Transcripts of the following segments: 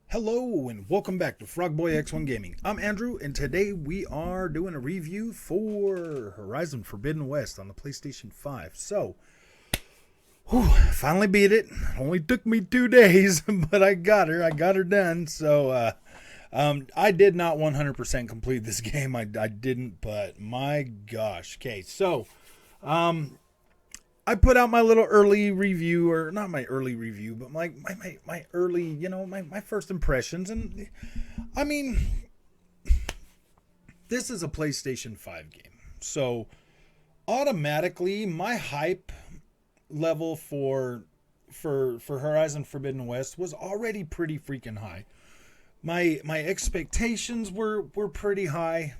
Hello and welcome back to Frogboy X1 Gaming. I'm Andrew and today we are doing a review for Horizon Forbidden West on the PlayStation 5. So, finally beat it. Only took me 2 days, but I got her done. So, I did not 100% complete this game. I didn't, but my gosh. Okay, so, I put out my little early review, or not my early review, but my early, my first impressions. And I mean, this is a PlayStation 5 game. So automatically my hype level for Horizon Forbidden West was already pretty freaking high. My expectations were pretty high.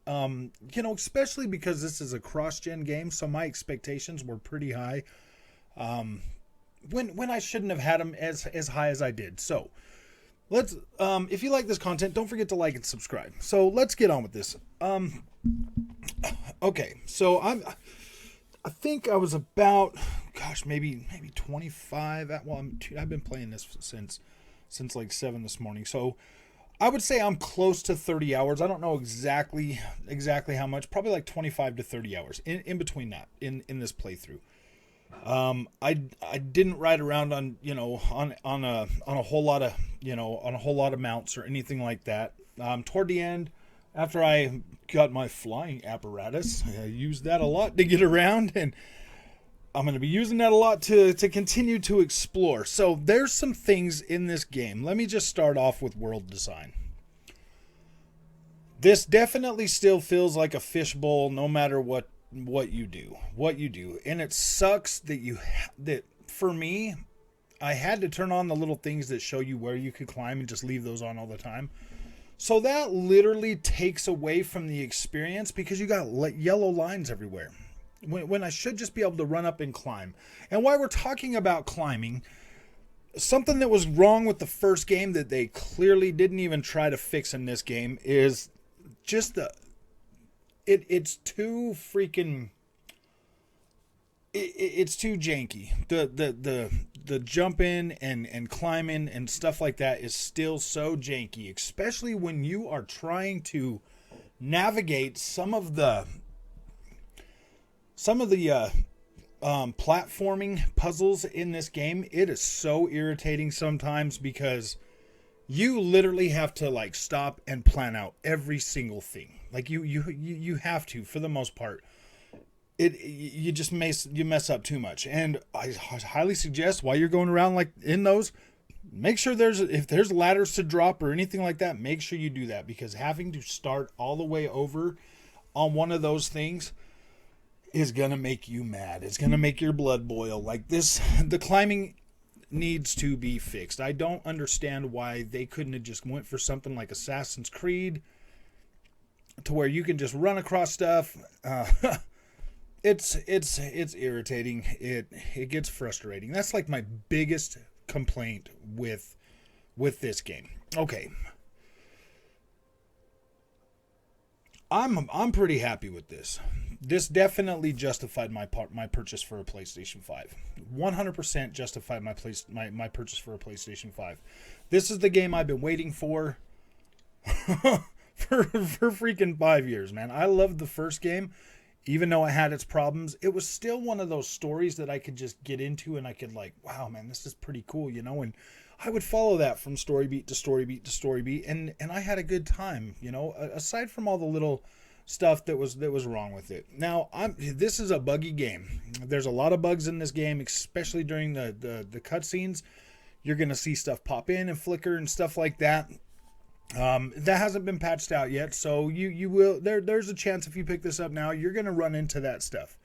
Especially because this is a cross-gen game, so my expectations were pretty high. When I shouldn't have had them as high as I did. So let's, if you like this content, don't forget to like and subscribe. So let's get on with this. Okay, so I think I was about, maybe 25. I've been playing this since like 7 this morning. So I would say I'm close to 30 hours. I don't know exactly how much. Probably like 25 to 30 hours in between that in this playthrough. I didn't ride around on a whole lot of mounts or anything like that. Toward the end, after I got my flying apparatus, I used that a lot to get around, and I'm going to be using that a lot to continue to explore. So there's some things in this game. Let me just start off with world design. This definitely still feels like a fishbowl no matter what you do. And it sucks that for me, I had to turn on the little things that show you where you could climb and just leave those on all the time. So that literally takes away from the experience because you got yellow lines everywhere. When I should just be able to run up and climb. And while we're talking about climbing, something that was wrong with the first game that they clearly didn't even try to fix in this game is just it's too freaking, it's too janky. The jumping and climbing and stuff like that is still so janky, especially when you are trying to navigate some of the platforming puzzles in this game. It is so irritating sometimes because you literally have to like stop and plan out every single thing. Like you have to, for the most part. You just mess up too much. And I highly suggest while you're going around like in those, make sure if there's ladders to drop or anything like that, make sure you do that, because having to start all the way over on one of those things is gonna make you mad. It's gonna make your blood boil. Like this, the climbing needs to be fixed. I don't understand why they couldn't have just went for something like Assassin's Creed, to where you can just run across stuff. It's irritating. It gets frustrating. That's like my biggest complaint with this game. Okay. I'm pretty happy with this. This definitely justified my purchase for a PlayStation 5. 100% justified my purchase for a PlayStation 5. This is the game I've been waiting for for freaking 5 years, man. I loved the first game, even though it had its problems. It was still one of those stories that I could just get into and I could like, wow, man, this is pretty cool, and I would follow that from story beat to story beat to story beat, and I had a good time, aside from all the little stuff that was wrong with it. Now, this is a buggy game. There's a lot of bugs in this game, especially during the cutscenes. You're gonna see stuff pop in and flicker and stuff like that. That hasn't been patched out yet, so you will. There's a chance if you pick this up now, you're gonna run into that stuff.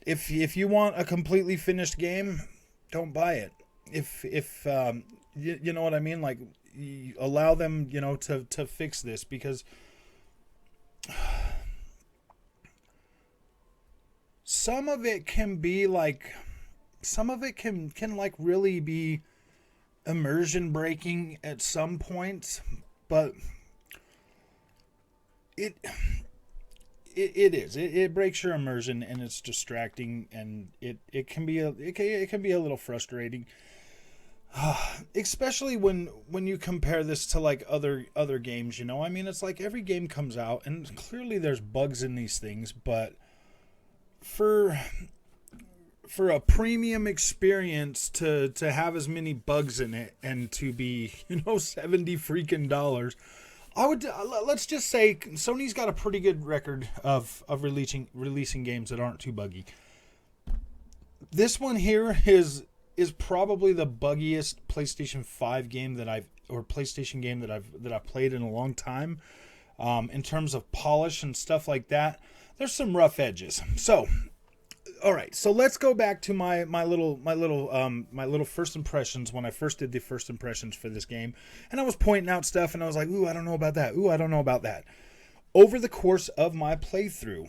If you want a completely finished game, don't buy it. If you know what I mean, like, allow them, to fix this, because some of it can be like, can like really be immersion breaking at some points, but it is. It breaks your immersion, and it's distracting, and it can be it can be a little frustrating. Especially when you compare this to like other games, you know. I mean, it's like every game comes out and clearly there's bugs in these things, but for a premium experience to have as many bugs in it and to be, you know, 70 freaking dollars, I would let's just say Sony's got a pretty good record of releasing games that aren't too buggy. This one here is probably the buggiest PlayStation 5 game PlayStation game that I've played in a long time. In terms of polish and stuff like that, there's some rough edges. So, all right, so let's go back to my little first impressions when I first did the first impressions for this game, and I was pointing out stuff, and I was like, ooh, I don't know about that. Ooh, I don't know about that. Over the course of my playthrough,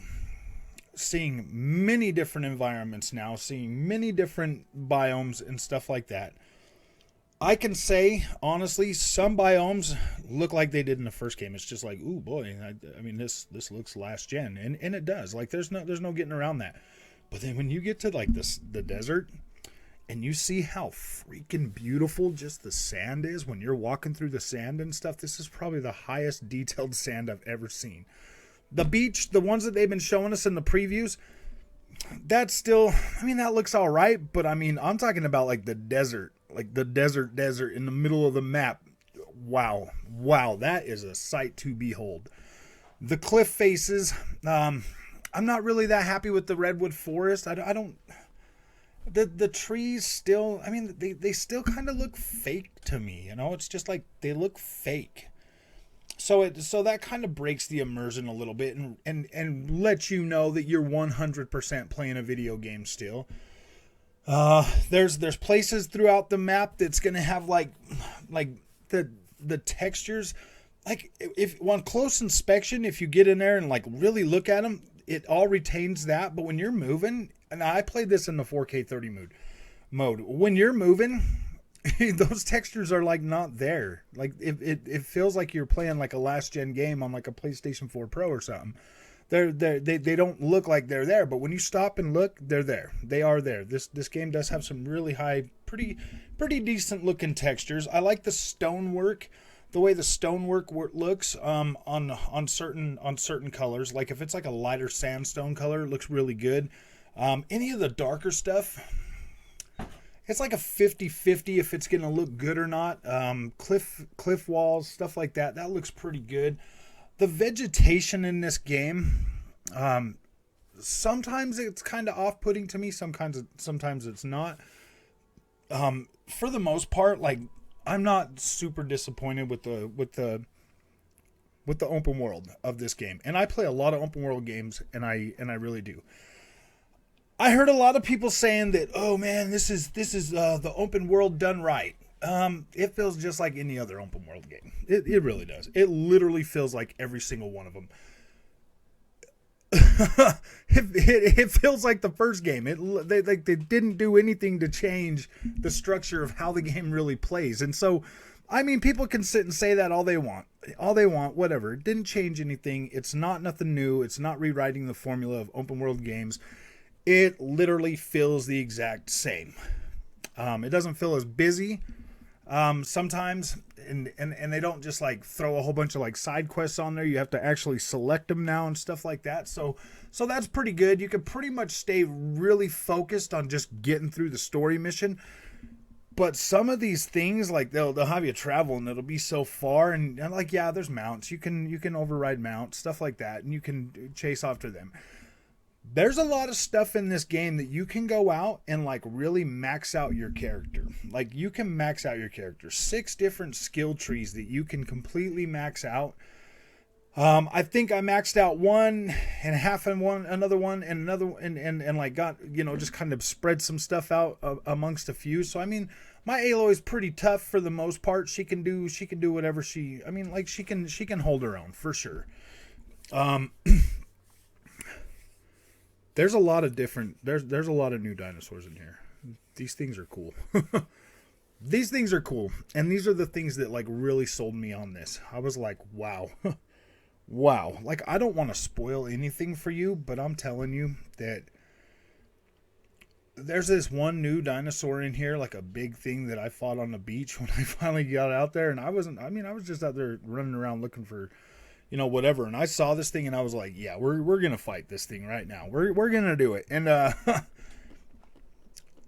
seeing many different environments now, seeing many different biomes and stuff like that, I can say, honestly, some biomes look like they did in the first game. It's just like, ooh, boy, I mean, this looks last gen, and it does. Like, there's no getting around that. But then when you get to, like, the desert, and you see how freaking beautiful just the sand is when you're walking through the sand and stuff, this is probably the highest detailed sand I've ever seen. The beach, the ones that they've been showing us in the previews, that's still, I mean, that looks all right, but I mean, I'm talking about like the desert in the middle of the map. Wow, that is a sight to behold. The cliff faces, I'm not really that happy with the redwood forest. I don't, the trees still, I mean, they still kind of look fake to me, you know, it's just like they look fake. So that kind of breaks the immersion a little bit and lets you know that you're 100% playing a video game still. There's places throughout the map that's gonna have like the textures. Like if on close inspection, if you get in there and like really look at them, it all retains that. But when you're moving, and I played this in the 4K 30 mode, when you're moving, those textures are like not there. Like it feels like you're playing like a last gen game on like a PlayStation 4 Pro or something. They don't look like they're there, but when you stop and look, they're there. They are there. This game does have some really high, pretty decent looking textures. I like the stonework, the way the stonework looks on certain colors. Like if it's like a lighter sandstone color, it looks really good. Any of the darker stuff, it's like a 50-50 if it's going to look good or not. Cliff walls, stuff like that. That looks pretty good. The vegetation in this game, sometimes it's kind of off-putting to me. Sometimes it's not. For the most part, like I'm not super disappointed with the open world of this game. And I play a lot of open world games, and I really do. I heard a lot of people saying that, oh man, this is the open world done right. It feels just like any other open world game. It really does. It literally feels like every single one of them. it feels like the first game. They didn't do anything to change the structure of how the game really plays. And so, I mean, people can sit and say that all they want, whatever. It didn't change anything. It's not nothing new. It's not rewriting the formula of open world games. It literally feels the exact same. It doesn't feel as busy sometimes, and they don't just like throw a whole bunch of like side quests on there. You have to actually select them now and stuff like that. So that's pretty good. You can pretty much stay really focused on just getting through the story mission. But some of these things, like they'll have you travel and it'll be so far, and like, yeah, there's mounts. You can override mounts, stuff like that, and you can chase after them. There's a lot of stuff in this game that you can go out and like really max out your character. Like you can max out your character. 6 different skill trees that you can completely max out. I think I maxed out one and half and another one and like got, you know, just kind of spread some stuff out amongst a few. So I mean, my Aloy is pretty tough for the most part. She can do whatever she can hold her own for sure. There's a lot of there's a lot of new dinosaurs in here. These things are cool. These things are cool. And these are the things that like really sold me on this. I was like, wow. wow. Like, I don't want to spoil anything for you, but I'm telling you that there's this one new dinosaur in here, like a big thing that I fought on the beach when I finally got out there. And I was just out there running around looking for, whatever. And I saw this thing and I was like, yeah, we're going to fight this thing right now. We're going to do it. And,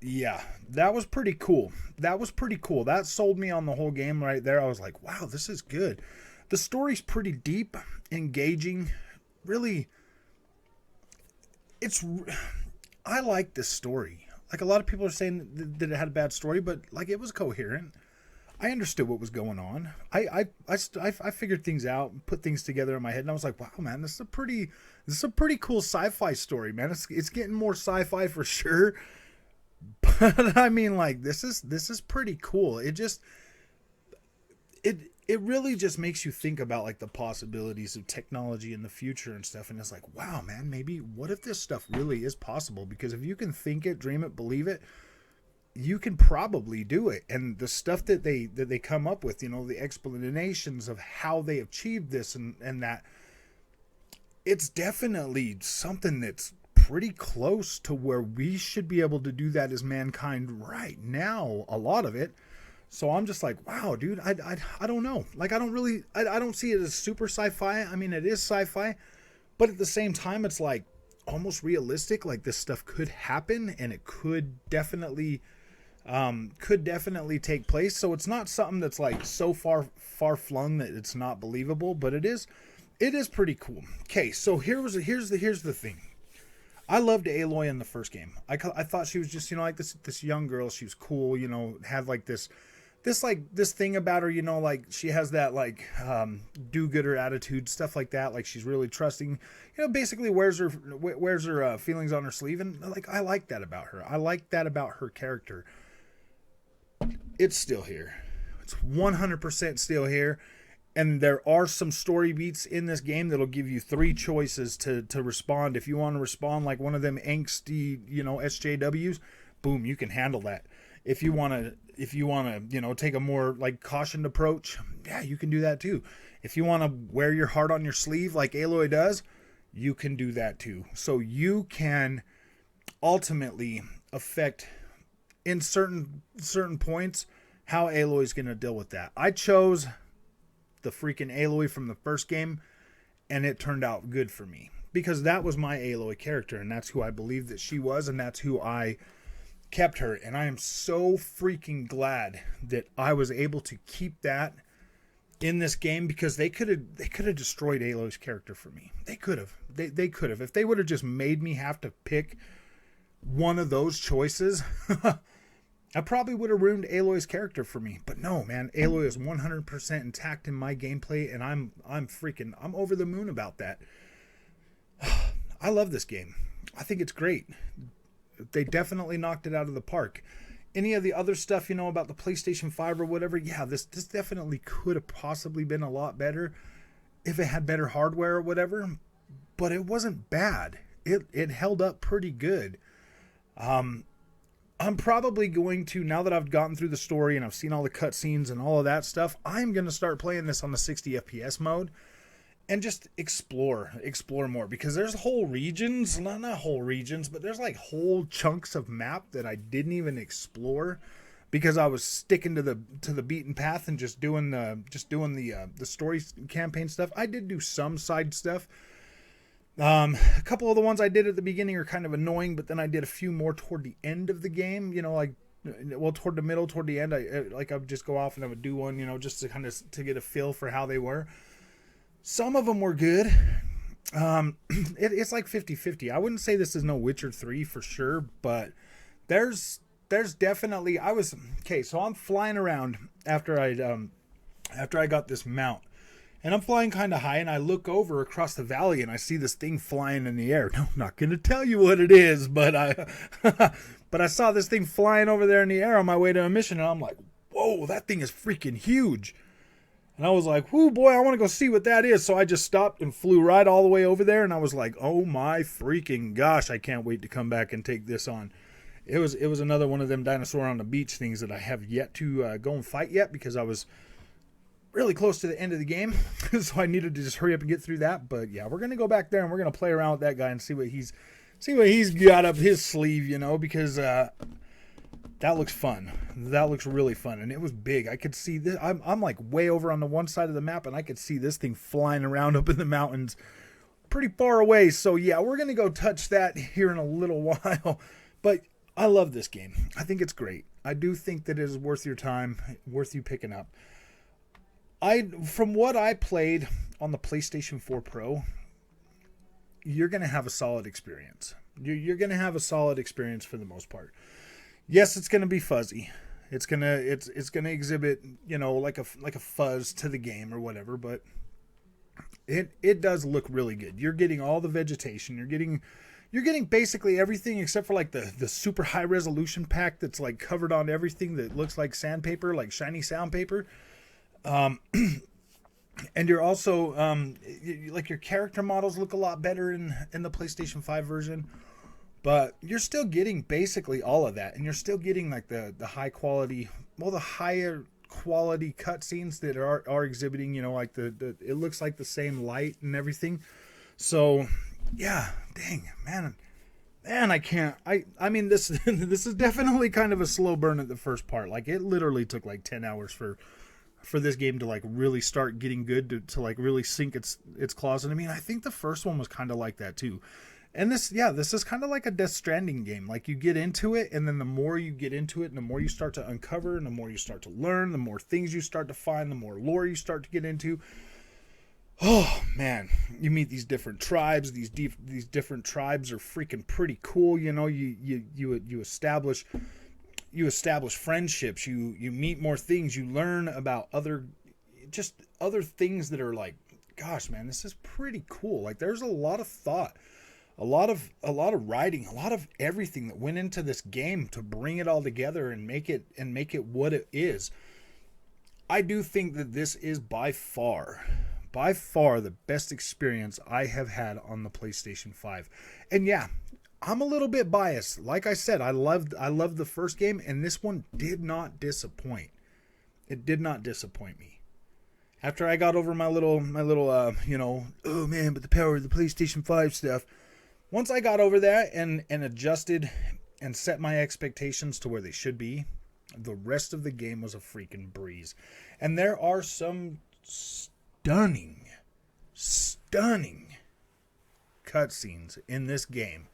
yeah, that was pretty cool. That sold me on the whole game right there. I was like, wow, this is good. The story's pretty deep, engaging. Really, I like this story. Like, a lot of people are saying that it had a bad story, but like, it was coherent. I understood what was going on. I figured things out, put things together in my head, and I was like, wow, man, this is a pretty cool sci-fi story, man. It's getting more sci-fi for sure. But I mean, like, this is pretty cool. It really just makes you think about like the possibilities of technology in the future and stuff. And it's like, wow, man, maybe what if this stuff really is possible? Because if you can think it, dream it, believe it, you can probably do it. And the stuff that they come up with, the explanations of how they achieved this and that, it's definitely something that's pretty close to where we should be able to do that as mankind right now, a lot of it. So I'm just like, wow, dude, I don't know. Like, I don't see it as super sci-fi. I mean, it is sci-fi, but at the same time, it's like almost realistic. Like, this stuff could happen and it could definitely take place. So it's not something that's like so far flung that it's not believable, but it is pretty cool. Okay. So here's the thing. I loved Aloy in the first game. I thought she was just, like this young girl. She was cool, had like this thing about her, like she has that like do-gooder attitude, stuff like that. Like, she's really trusting, basically wears her feelings on her sleeve. And like, I like that about her. I like that about her character. It's still here. It's 100% still here. And there are some story beats in this game that'll give you 3 choices to respond. If you want to respond like one of them angsty, SJWs, boom, you can handle that. If you want to, take a more like cautioned approach, yeah, you can do that too. If you want to wear your heart on your sleeve like Aloy does, you can do that too. So you can ultimately affect in certain points how Aloy's going to deal with that. I chose the freaking Aloy from the first game, and it turned out good for me because that was my Aloy character, and that's who I believed that she was, and that's who I kept her. And I am so freaking glad that I was able to keep that in this game, because they could have destroyed Aloy's character for me. They could have. They could have. If they would have just made me have to pick one of those choices, I probably would have ruined Aloy's character for me. But no, man, Aloy is 100% intact in my gameplay, and I'm over the moon about that. I love this game. I think it's great. They definitely knocked it out of the park. Any of the other stuff, about the PlayStation 5 or whatever, yeah, this definitely could have possibly been a lot better if it had better hardware or whatever, but it wasn't bad. It held up pretty good. I'm probably going to, now that I've gotten through the story and I've seen all the cutscenes and all of that stuff, I'm going to start playing this on the 60 FPS mode and just explore more, because there's whole regions, not whole regions, but there's like whole chunks of map that I didn't even explore because I was sticking to the beaten path and just doing the story campaign stuff. I did do some side stuff. A couple of the ones I did at the beginning are kind of annoying, but then I did a few more toward the end of the game, toward the middle, toward the end. I would just go off and I would do one, just to kind of to get a feel for how they were. Some of them were good. It's like 50-50. I wouldn't say this is no Witcher 3 for sure, but there's definitely, so I'm flying around after I got this mount. And I'm flying kind of high, and I look over across the valley, and I see this thing flying in the air. No, I'm not going to tell you what it is, but I saw this thing flying over there in the air on my way to a mission, and I'm like, whoa, that thing is freaking huge. And I was like, whoo, boy, I want to go see what that is. So I just stopped and flew right all the way over there, and I was like, oh my freaking gosh, I can't wait to come back and take this on. It was another one of them dinosaur on the beach things that I have yet to go and fight yet, because I was really close to the end of the game, so I needed to just hurry up and get through that. But yeah, we're gonna go back there and we're gonna play around with that guy and see what he's got up his sleeve, because that looks fun. That looks really fun, and it was big. I could see this. I'm like way over on the one side of the map, and I could see this thing flying around up in the mountains, pretty far away. So yeah, we're gonna go touch that here in a little while. But I love this game. I think it's great. I do think that it is worth your time, worth you picking up. From what I played on the PlayStation 4 Pro, you're going to have a solid experience. You're going to have a solid experience for the most part. Yes, it's going to be fuzzy. It's going to exhibit, like a fuzz to the game or whatever, but it does look really good. You're getting all the vegetation. You're getting basically everything except for like the super high resolution pack that's like covered on everything that looks like sandpaper, like shiny sandpaper. And you're also like your character models look a lot better in the PlayStation 5 version, but you're still getting basically all of that, and you're still getting like the high quality, the higher quality cutscenes that are exhibiting, like the it looks like the same light and everything. So yeah, dang man, I mean this this is definitely kind of a slow burn at the first part. Like it literally took like 10 hours for this game to like really start getting good, to like really sink its claws. And I mean, I think the first one was kind of like that too. And this is kind of like a Death Stranding game. Like you get into it, and then the more you get into it, and the more you start to uncover, and the more you start to learn, the more things you start to find, the more lore you start to get into. Oh man, you meet these different tribes. These different tribes are freaking pretty cool. You establish friendships. You meet more things. You learn about other things that are like, gosh, man, this is pretty cool. Like there's a lot of thought, a lot of writing, a lot of everything that went into this game to bring it all together and make it what it is. I do think that this is by far the best experience I have had on the PlayStation 5. And yeah, I'm a little bit biased. Like I said, I loved the first game, and this one did not disappoint. It did not disappoint me. After I got over my little oh man, but the power of the PlayStation 5 stuff. Once I got over that and adjusted and set my expectations to where they should be, the rest of the game was a freaking breeze. And there are some stunning cutscenes in this game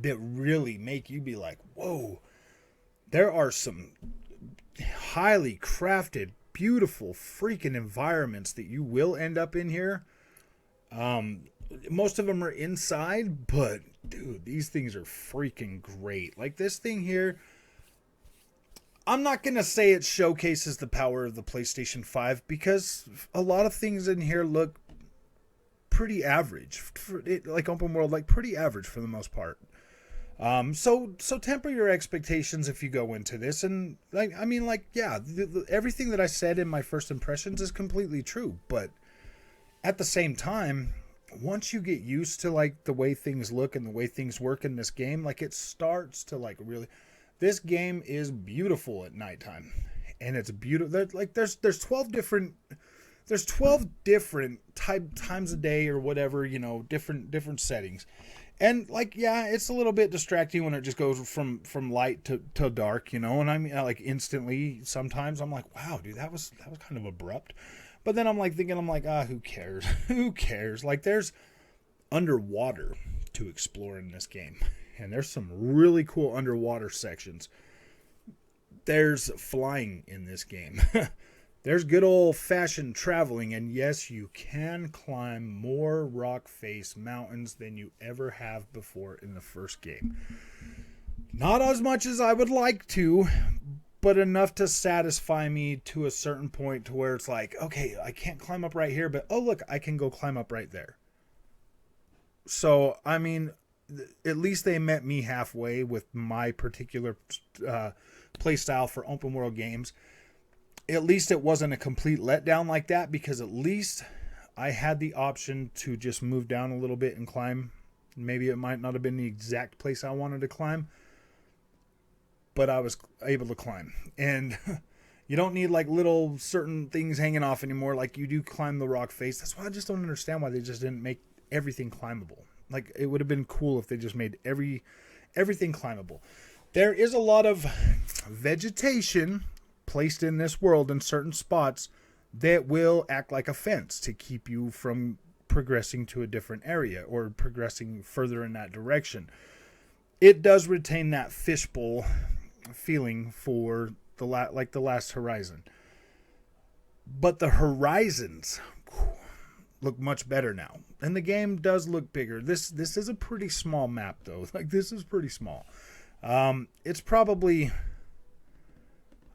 that really make you be like, whoa. There are some highly crafted, beautiful freaking environments that you will end up in here. Most of them are inside, but dude, these things are freaking great. Like this thing here, I'm not going to say it showcases the power of the PlayStation 5 because a lot of things in here look pretty average. Like open world, like pretty average for the most part. So temper your expectations if you go into this. And everything that I said in my first impressions is completely true. But at the same time, once you get used to like the way things look and the way things work in this game, like it starts to like really, this game is beautiful at nighttime, and it's beautiful. Like there's 12 different times a day or whatever, different settings. And like, yeah, it's a little bit distracting when it just goes from light to dark, and I mean, like instantly sometimes I'm like, wow, dude, that was kind of abrupt. But then I'm like thinking, who cares? Who cares? Like there's underwater to explore in this game. And there's some really cool underwater sections. There's flying in this game. There's good old-fashioned traveling. And yes, you can climb more rock face mountains than you ever have before in the first game. Not as much as I would like to, but enough to satisfy me to a certain point to where it's like, okay, I can't climb up right here, but oh, look, I can go climb up right there. So, I mean, at least they met me halfway with my particular play style for open world games. At least it wasn't a complete letdown like that, because at least I had the option to just move down a little bit and climb. Maybe it might not have been the exact place I wanted to climb, but I was able to climb. And You don't need like little certain things hanging off anymore like you do climb the rock face. That's why I just don't understand why they just didn't make everything climbable. Like, it would have been cool if they just made everything climbable. There is a lot of vegetation placed in this world in certain spots that will act like a fence to keep you from progressing to a different area or progressing further in that direction. It does retain that fishbowl feeling for the last horizon. But the horizons look much better now. And the game does look bigger. This is a pretty small map, though. Like, this is pretty small. It's probably,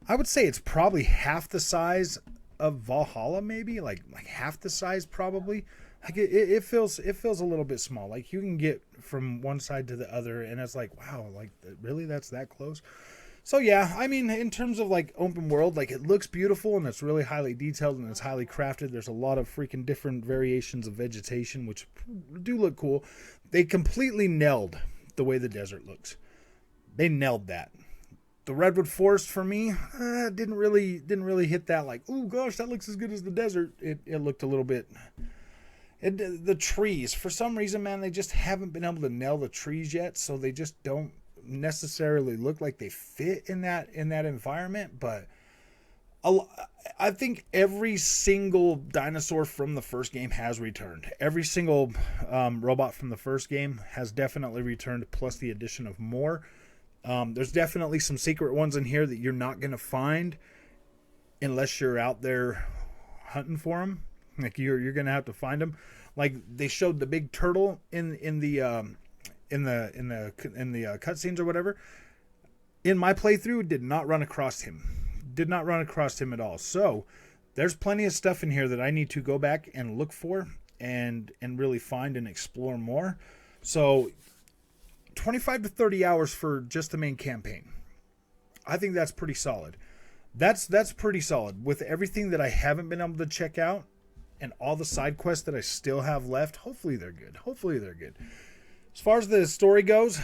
I would say it's probably half the size of Valhalla, maybe like half the size, probably. Like, it feels a little bit small. Like, you can get from one side to the other, and it's like, wow, like, really, that's that close? So yeah, I mean, in terms of like open world, like, it looks beautiful and it's really highly detailed and it's highly crafted. There's a lot of freaking different variations of vegetation, which do look cool. They completely nailed the way the desert looks. They nailed that. The redwood forest for me didn't really hit that. Like, oh gosh, that looks as good as the desert. It looked a little bit. The trees, for some reason, man, they just haven't been able to nail the trees yet. So they just don't necessarily look like they fit in that environment. But I think every single dinosaur from the first game has returned. Every single robot from the first game has definitely returned, plus the addition of more. There's definitely some secret ones in here that you're not going to find unless you're out there hunting for them. Like, you're going to have to find them. Like, they showed the big turtle in the cutscenes or whatever. In my playthrough, did not run across him at all. So there's plenty of stuff in here that I need to go back and look for and really find and explore more. So 25 to 30 hours for just the main campaign. I think that's pretty solid. That's pretty solid. With everything that I haven't been able to check out and all the side quests that I still have left, hopefully they're good. As far as the story goes,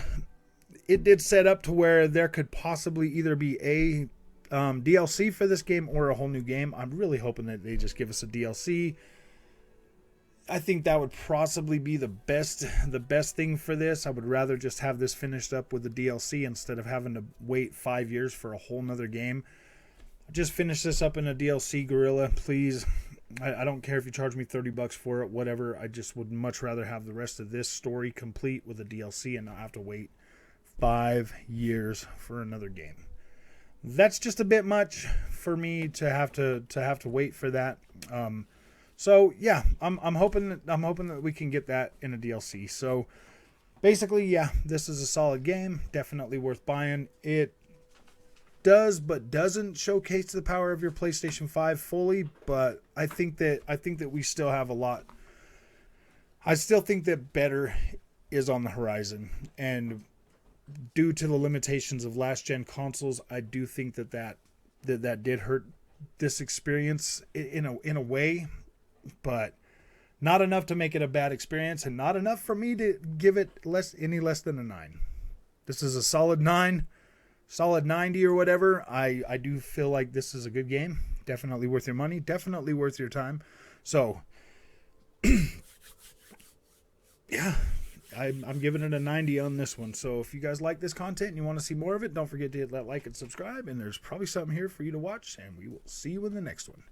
it did set up to where there could possibly either be a DLC for this game or a whole new game. I'm really hoping that they just give us a DLC. I think that would possibly be the best thing for this. I would rather just have this finished up with the DLC instead of having to wait 5 years for a whole nother game. Just finish this up in a DLC, Gorilla, please. I don't care if you charge me $30 for it, whatever. I just would much rather have the rest of this story complete with a DLC and not have to wait 5 years for another game. That's just a bit much for me to have to wait for that. So yeah, I'm hoping that we can get that in a DLC. So basically, yeah, this is a solid game, definitely worth buying. It does but doesn't showcase the power of your PlayStation 5 fully, but I think that we still have a lot. I still think that better is on the horizon, and due to the limitations of last gen consoles, I do think that did hurt this experience in a way, but not enough to make it a bad experience, and not enough for me to give it any less than a 9. This is a solid 9. Solid 90 or whatever. I do feel like this is a good game. Definitely worth your money. Definitely worth your time. So, yeah, I'm giving it a 90 on this one. So if you guys like this content and you want to see more of it, don't forget to hit that like and subscribe. And there's probably something here for you to watch. And we will see you in the next one.